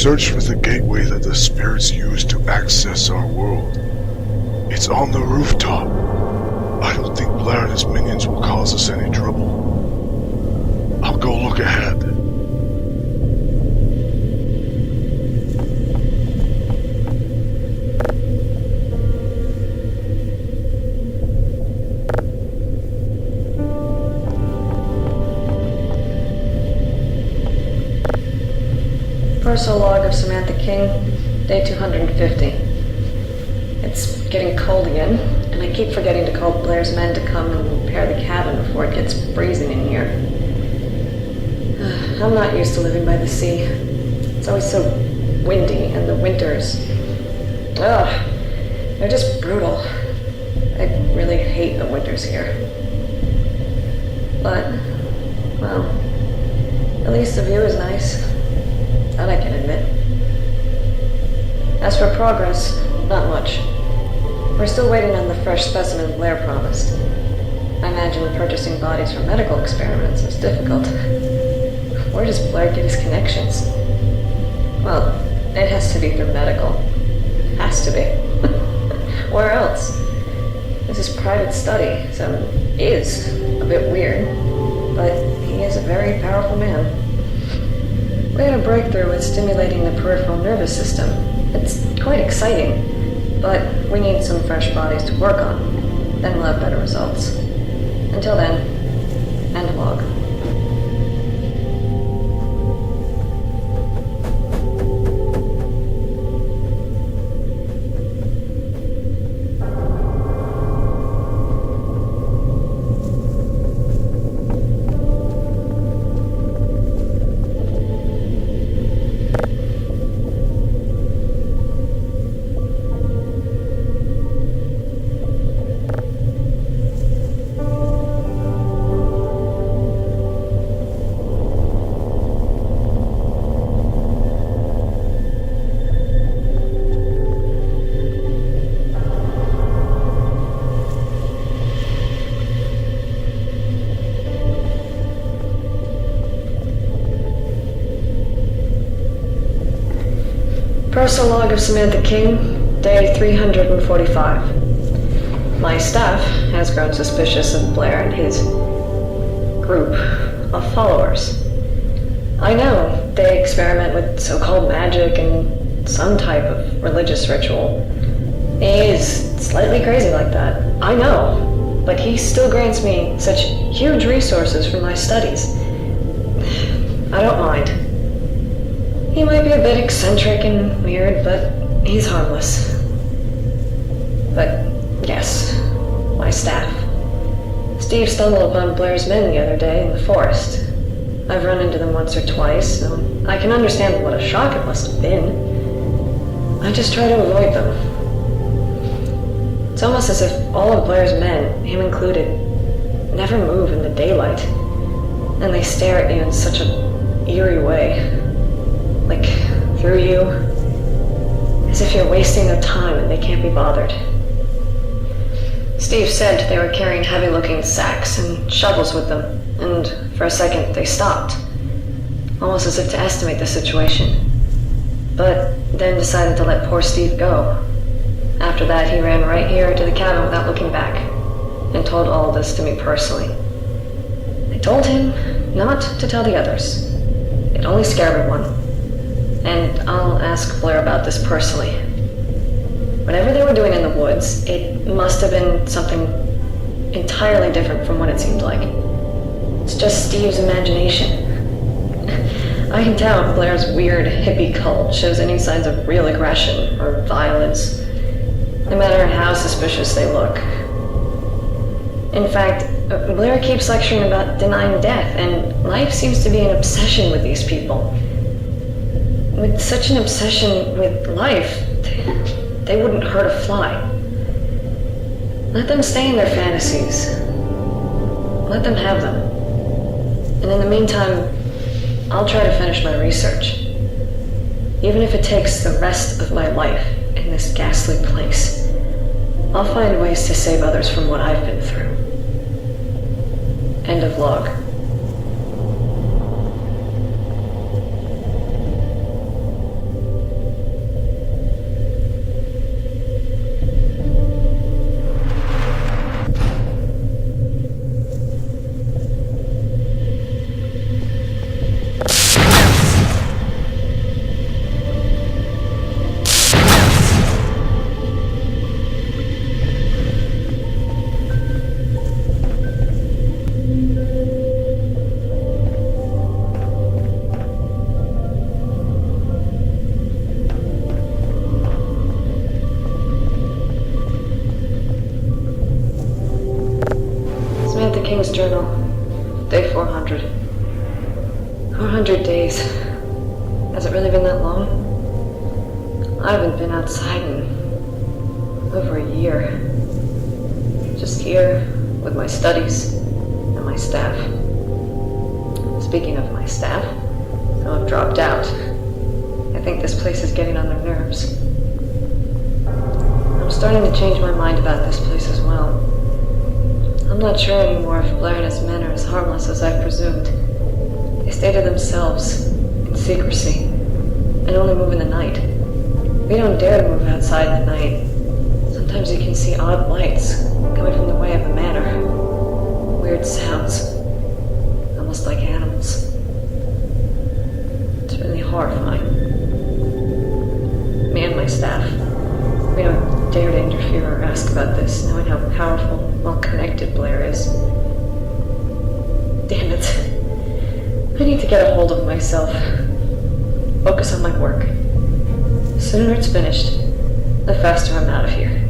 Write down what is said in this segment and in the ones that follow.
search for the gateway that the spirits use to access our world. It's on the rooftop. I don't think Blair and his minions will cause us any trouble. I'll go look ahead. Personal log of Samantha King, day 250. It's getting cold again, and I keep forgetting to call Blair's men to come and repair the cabin before it gets freezing in here. I'm not used to living by the sea. It's always so windy, and the winters... they're just brutal. I really hate the winters here. But, well, at least the view is nice. That I can admit. As for progress, not much. We're still waiting on the fresh specimen Blair promised. I imagine purchasing bodies for medical experiments is difficult. Where does Blair get his connections? Well, it has to be through medical. Has to be. Where else? This is private study, so it is a bit weird, but he is a very powerful man. We had a breakthrough with stimulating the peripheral nervous system. It's quite exciting, but we need some fresh bodies to work on. Then we'll have better results. Until then, end log. Personal log of Samantha King, day 345. My staff has grown suspicious of Blair and his group of followers. I know they experiment with so-called magic and some type of religious ritual. He is slightly crazy like that, I know, but he still grants me such huge resources for my studies. I don't mind. He might be a bit eccentric and weird, but he's harmless. But, yes, my staff. Steve stumbled upon Blair's men the other day in the forest. I've run into them once or twice, so I can understand what a shock it must have been. I just try to avoid them. It's almost as if all of Blair's men, him included, never move in the daylight. And they stare at you in such an eerie way. Like, through you, as if you're wasting their time and they can't be bothered. Steve said they were carrying heavy-looking sacks and shovels with them, and for a second they stopped, almost as if to estimate the situation, but then decided to let poor Steve go. After that, he ran right here to the cabin without looking back, and told all this to me personally. I told him not to tell the others. It'd only scare everyone. And I'll ask Blair about this personally. Whatever they were doing in the woods, it must have been something entirely different from what it seemed like. It's just Steve's imagination. I can tell if Blair's weird hippie cult shows any signs of real aggression or violence, no matter how suspicious they look. In fact, Blair keeps lecturing about denying death, and life seems to be an obsession with these people. With such an obsession with life, they wouldn't hurt a fly. Let them stay in their fantasies. Let them have them. And in the meantime, I'll try to finish my research. Even if it takes the rest of my life in this ghastly place, I'll find ways to save others from what I've been through. End of log. Thank you. that long? I haven't been outside in over a year. Just here, with my studies and my staff. Speaking of my staff, some have dropped out. I think this place is getting on their nerves. I'm starting to change my mind about this place as well. I'm not sure anymore if Blair and his men are as harmless as I presumed. They stay to themselves, in secrecy, and only move in the night. We don't dare to move outside at night. Sometimes you can see odd lights coming from the way of the manor. Weird sounds, almost like animals. It's really horrifying. Me and my staff, we don't dare to interfere or ask about this, knowing how powerful, well-connected Blair is. Damn it. I need to get a hold of myself. Focus on my work. The sooner it's finished, the faster I'm out of here.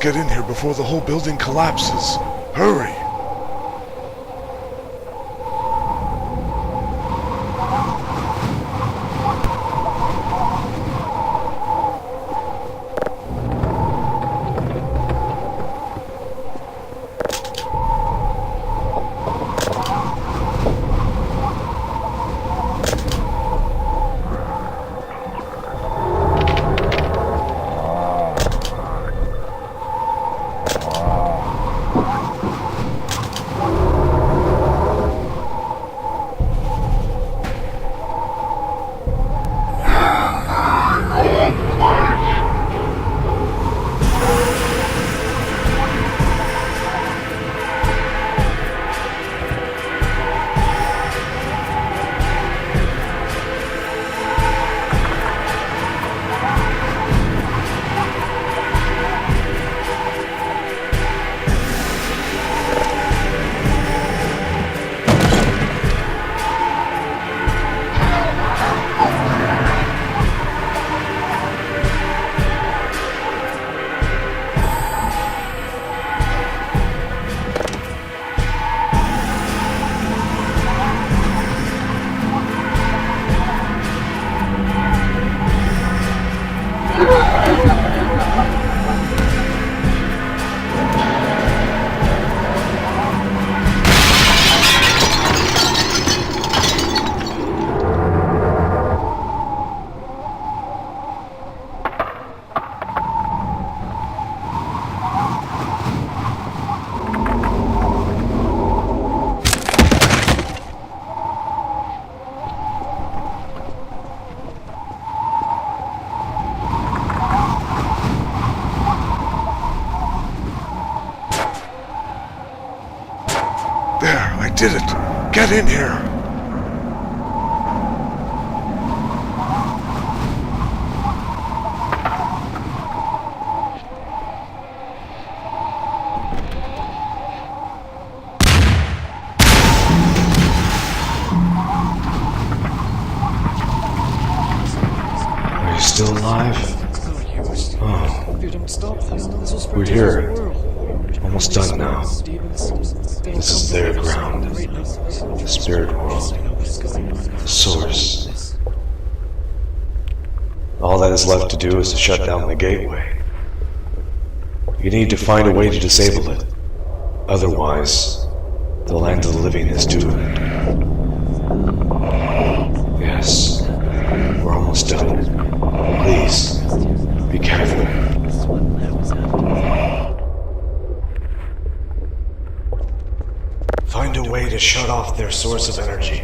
Get in here before the whole building collapses. Hurry! Get in here! Are you still alive? Oh, If you don't stop this will spread we're to here. the world. Almost done now. This is their ground. The spirit world. The source. All that is left to do is to shut down the gateway. You need to find a way to disable it. Otherwise, the land of the living is doomed. Yes, we're almost done. Please, be careful. Find a way to shut off their source of energy.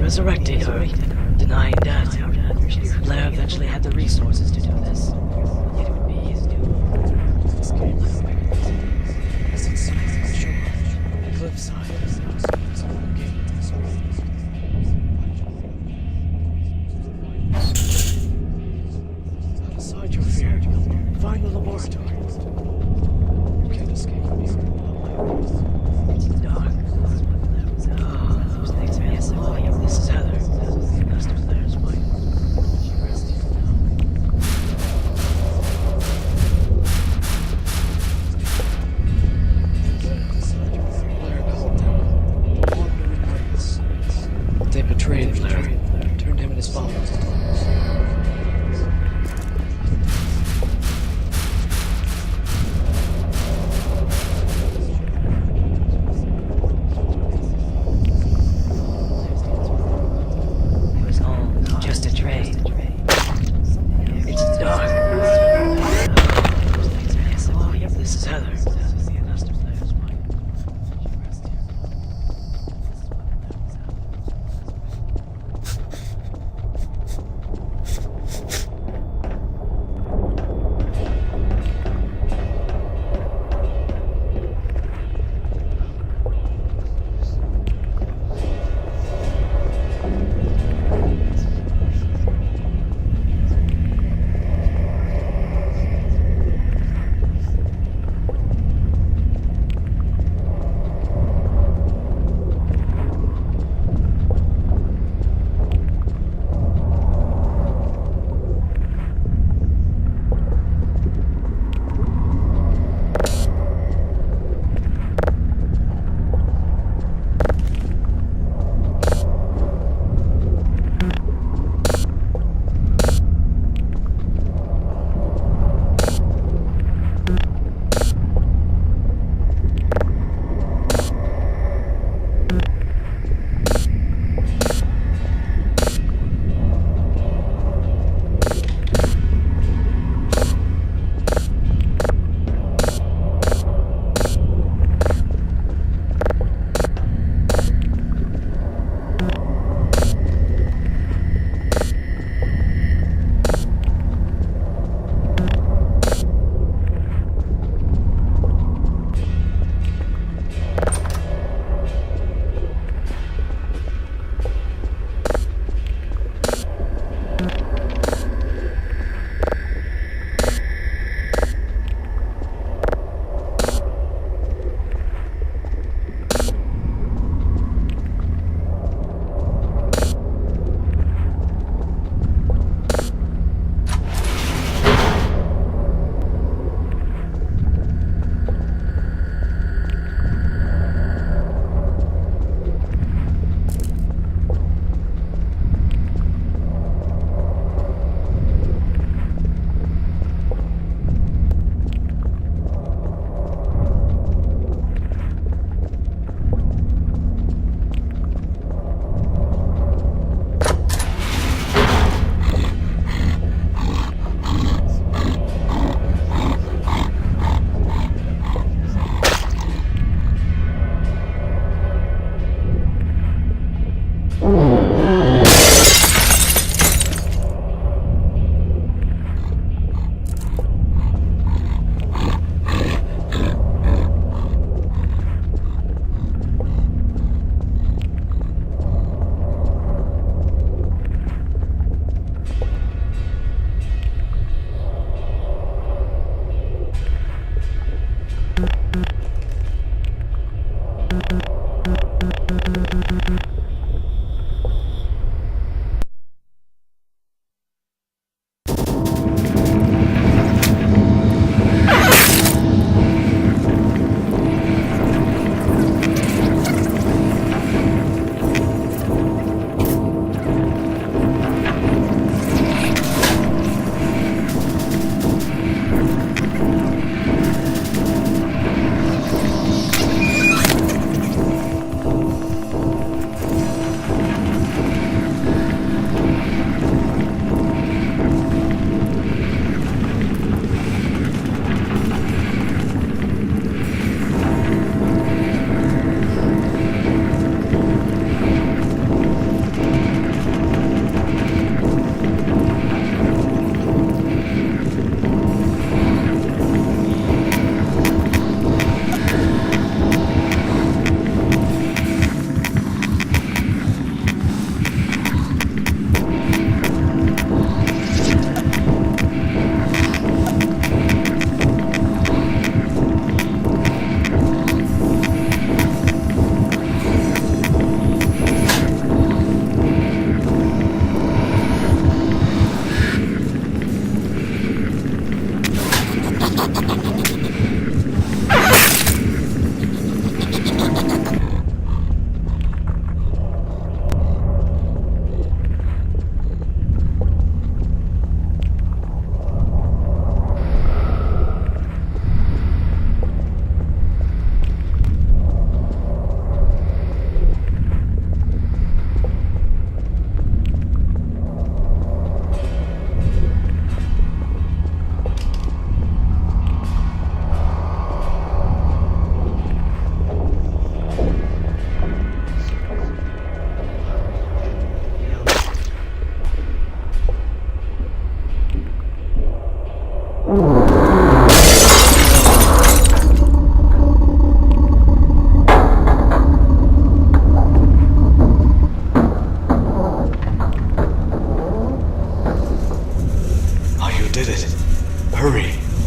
Resurrecting her, denying death. Blair eventually had the resources to do this. Yet it would be his doom. Escape. As inside the shore, the cliffside. Put aside your fear. Find the laboratory. You can't escape from here. It's dark. This is Heather. Last of Blair's wife. She rests here now. Blair called them wandering witness. They betrayed Blair, turned him and his followers into dogs.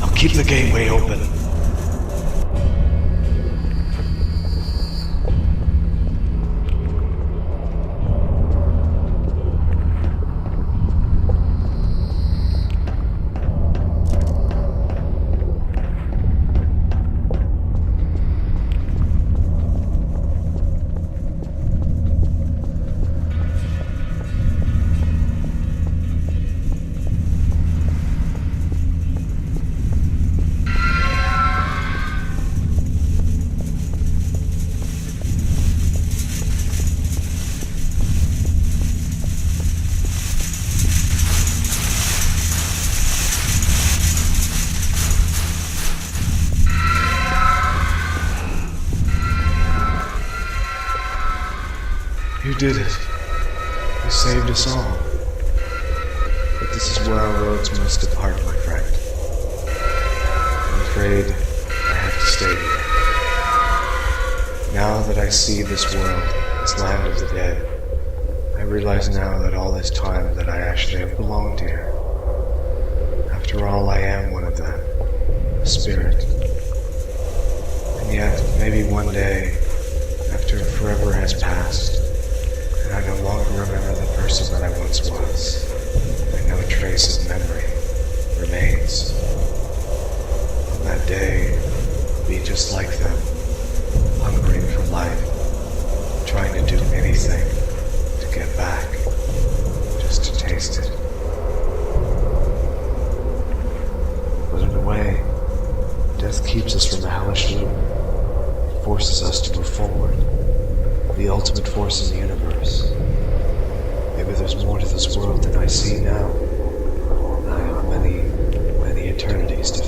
I'll keep the gateway open. You did it. You saved us all. But this is where our roads must depart, my friend. I'm afraid I have to stay here. Now that I see this world, this land of the dead, I realize now that all this time that I actually have belonged here. After all, I am one of them, a spirit. And yet, maybe one day, after forever has passed, and I no longer remember the person that I once was, and no trace of memory remains. On that day, I'll be just like them, hungering for life, trying to do anything to get back, just to taste it. But in a way, death keeps us from the hellish loop. It forces us to move forward. The ultimate force in the universe. Maybe there's more to this world than I see now. I have many, many eternities to